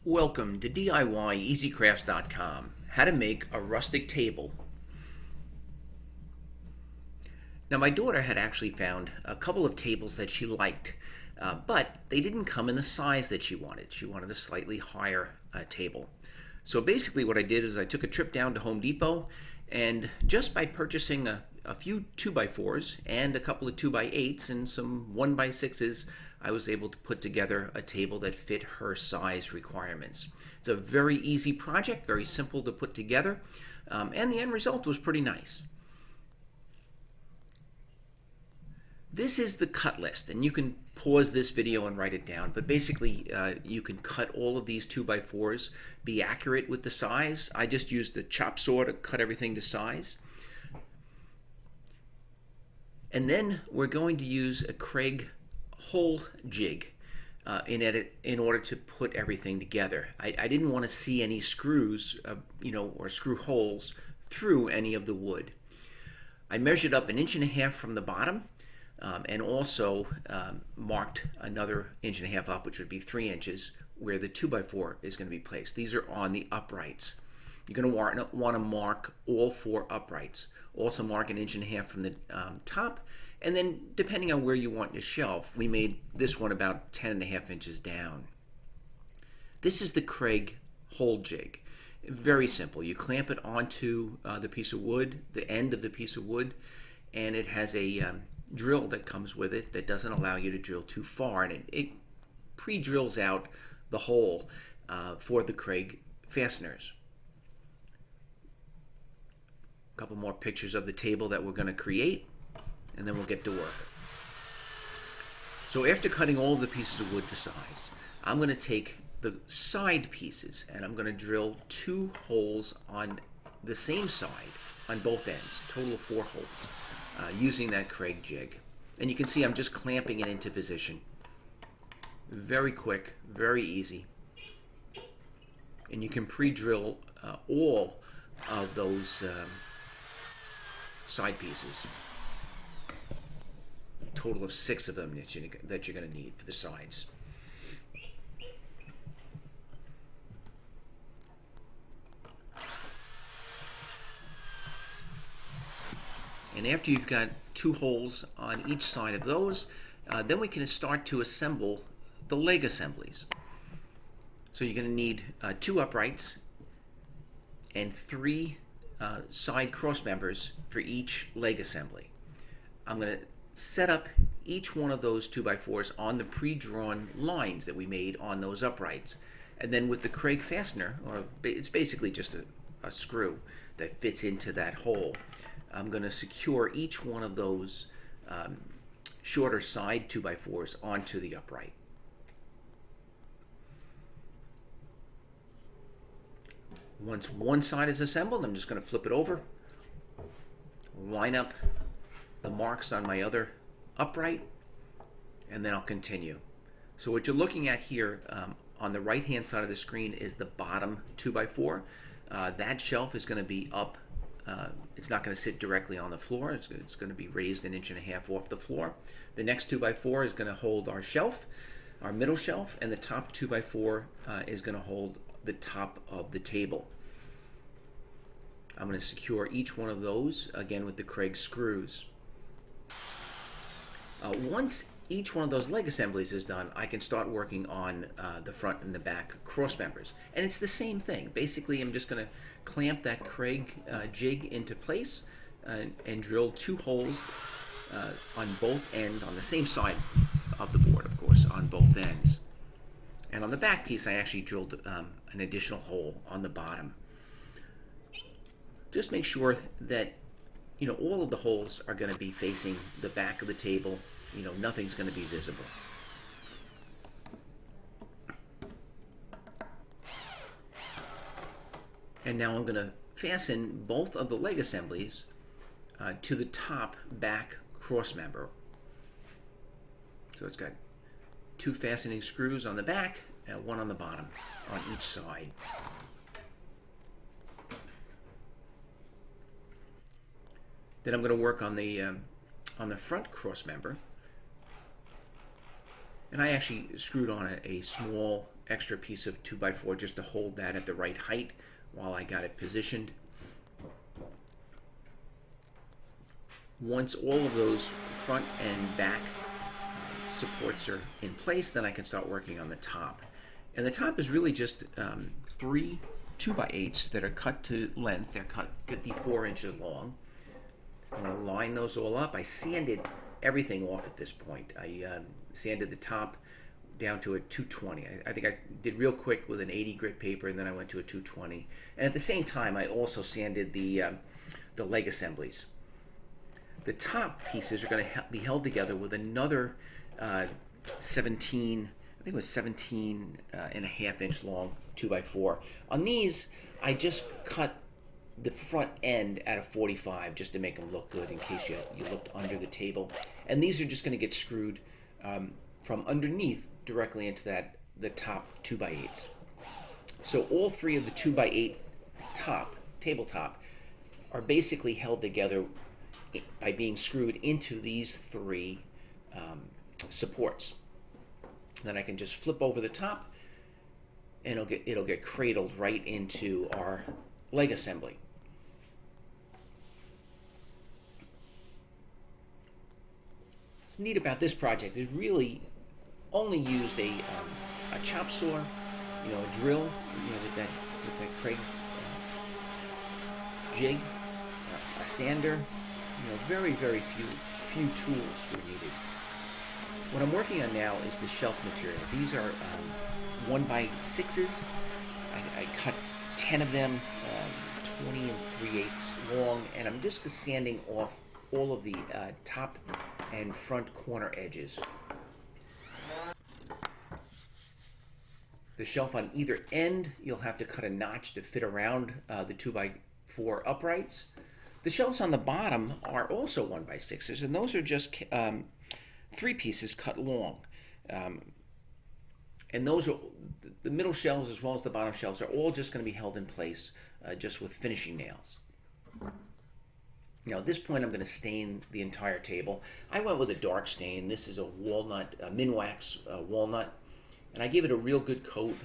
Welcome to DIYEasyCrafts.com. How to make a rustic table. Now my daughter had actually found a couple of tables that she liked, but they didn't come in the size that she wanted. She wanted a slightly higher table. So basically what I did is I took a trip down to Home Depot, and just by purchasing a few 2x4s and a couple of 2x8s and some 1x6s, I was able to put together a table that fit her size requirements. It's a very easy project, very simple to put together, and the end result was pretty nice. This is the cut list, and you can pause this video and write it down, but basically you can cut all of these 2x4s, be accurate with the size. I just used the chop saw to cut everything to size. And then we're going to use a Kreg hole jig in order to put everything together. I didn't want to see any screws, or screw holes through any of the wood. I measured up 1.5 inches from the bottom, and also marked another 1.5 inches up, which would be 3 inches, where the 2x4 is going to be placed. These are on the uprights. You're going to want to mark all 4 uprights. Also mark 1.5 inches from the top, and then depending on where you want your shelf, we made this one about 10.5 inches down. This is the Kreg hole jig. Very simple. You clamp it onto the piece of wood, the end of the piece of wood, and it has a drill that comes with it that doesn't allow you to drill too far, and it pre-drills out the hole for the Kreg fasteners. A couple more pictures of the table that we're going to create, and then we'll get to work. So after cutting all of the pieces of wood to size, I'm going to take the side pieces and I'm going to drill 2 holes on the same side on both ends, total of 4 holes, using that Kreg jig. And you can see I'm just clamping it into position. Very quick, very easy. And you can pre-drill all of those side pieces. A total of 6 of them that you're going to need for the sides. And after you've got 2 holes on each side of those, then we can start to assemble the leg assemblies. So you're going to need 2 uprights and 3 side cross members for each leg assembly. I'm going to set up each one of those 2x4s on the pre-drawn lines that we made on those uprights, and then with the Kreg fastener, or it's basically just a screw that fits into that hole, I'm going to secure each one of those shorter side 2x4s onto the upright. Once one side is assembled, I'm just going to flip it over, line up the marks on my other upright, and then I'll continue. So what you're looking at here on the right hand side of the screen is the bottom 2x4. That shelf is going to be up. It's not going to sit directly on the floor. It's going to be raised 1.5 inches off the floor. The next 2x4 is going to hold our shelf, our middle shelf, and the top 2x4 is going to hold the top of the table. I'm going to secure each one of those again with the Kreg screws. Once each one of those leg assemblies is done, I can start working on the front and the back cross members. And it's the same thing. Basically, I'm just going to clamp that Kreg jig into place and drill 2 holes on both ends, on the same side of the board, of course, on both ends. And on the back piece, I actually drilled an additional hole on the bottom. Just make sure that all of the holes are going to be facing the back of the table. Nothing's going to be visible. And now I'm going to fasten both of the leg assemblies to the top back cross member. So it's got 2 fastening screws on the back and 1 on the bottom on each side. Then I'm going to work on the front cross member, and I actually screwed on a small extra piece of 2x4 just to hold that at the right height while I got it positioned. Once all of those front and back supports are in place, then I can start working on the top. And the top is really just 3 2x8s that are cut to length. They're cut 54 inches long. I'm going to line those all up. I sanded everything off at this point. I sanded the top down to a 220. I think I did real quick with an 80 grit paper, and then I went to a 220. And at the same time, I also sanded the leg assemblies. The top pieces are going to be held together with another 17, I think it was 17 and a half inch long 2x4. On these, I just cut the front end at a 45 just to make them look good in case you looked under the table. And these are just going to get screwed from underneath directly into the top 2x8s. So all three of the 2x8 tabletop are basically held together by being screwed into these three supports. Then I can just flip over the top, and it'll get cradled right into our leg assembly. What's neat about this project is really only used a chop saw, a drill, with that Kreg jig, a sander. Very, very few tools were needed. What I'm working on now is the shelf material. These are 1x6s. I cut 10 of them, 20 3/8 long, and I'm just sanding off all of the top and front corner edges. The shelf on either end, you'll have to cut a notch to fit around the 2x4 uprights. The shelves on the bottom are also 1x6s, and those are just 3 pieces cut long. And those are the middle shelves as well as the bottom shelves are all just going to be held in place just with finishing nails. Now at this point I'm going to stain the entire table. I went with a dark stain. This is a walnut, a Minwax walnut, and I gave it a real good coat.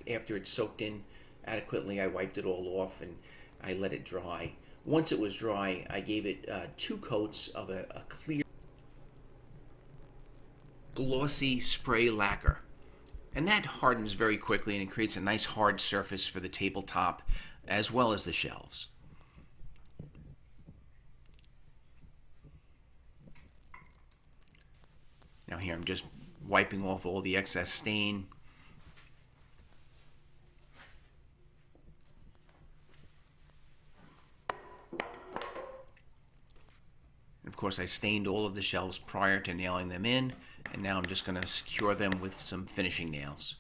After it's soaked in adequately, I wiped it all off and I let it dry. Once it was dry, I gave it 2 coats of a clear glossy spray lacquer. And that hardens very quickly and it creates a nice hard surface for the tabletop as well as the shelves. Now here I'm just wiping off all the excess stain. Of course, I stained all of the shelves prior to nailing them in, and now I'm just going to secure them with some finishing nails.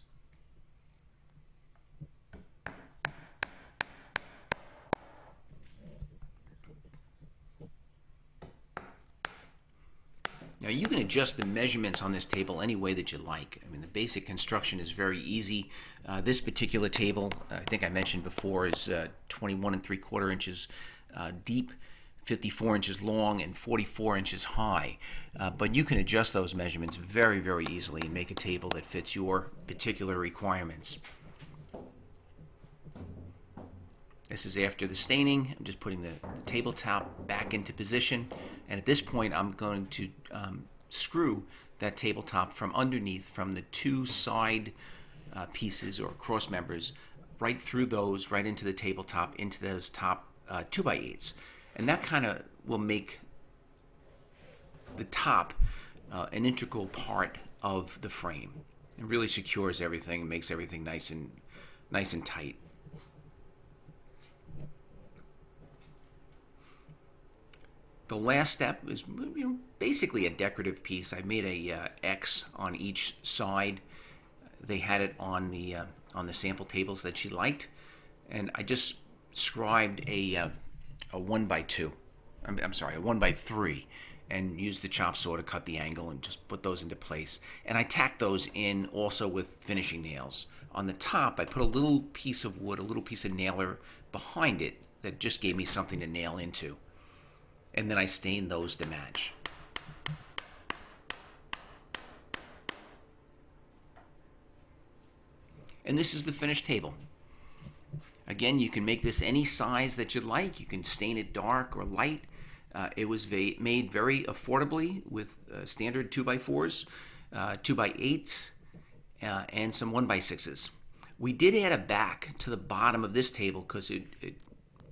Now you can adjust the measurements on this table any way that you like. I mean, the basic construction is very easy. This particular table, I think I mentioned before, is 21 3/4 inches deep, 54 inches long, and 44 inches high. But you can adjust those measurements very, very easily and make a table that fits your particular requirements. This is after the staining. I'm just putting the tabletop back into position, and at this point I'm going to screw that tabletop from underneath, from the 2 side pieces or cross members, right through those, right into the tabletop, into those top 2x8s. And that kind of will make the top an integral part of the frame. It really secures everything and makes everything nice and tight. The last step is basically a decorative piece. I made a X on each side. They had it on the sample tables that she liked, and I just scribed a 1x2. I'm sorry, a 1x3, and used the chop saw to cut the angle and just put those into place. And I tacked those in also with finishing nails. On the top, I put a little piece of wood, a little piece of nailer behind it that just gave me something to nail into. And then I stained those to match. And this is the finished table. Again, you can make this any size that you like. You can stain it dark or light. It was made very affordably with standard 2x4s, 2x8s, and some 1x6s. We did add a back to the bottom of this table because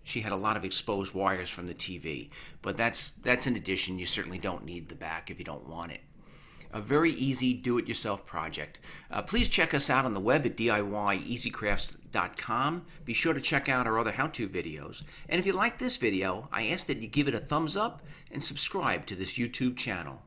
she had a lot of exposed wires from the TV. But that's an addition. You certainly don't need the back if you don't want it. A very easy do-it-yourself project. Please check us out on the web at DIYeasycrafts.com. Be sure to check out our other how-to videos. And if you like this video, I ask that you give it a thumbs up and subscribe to this YouTube channel.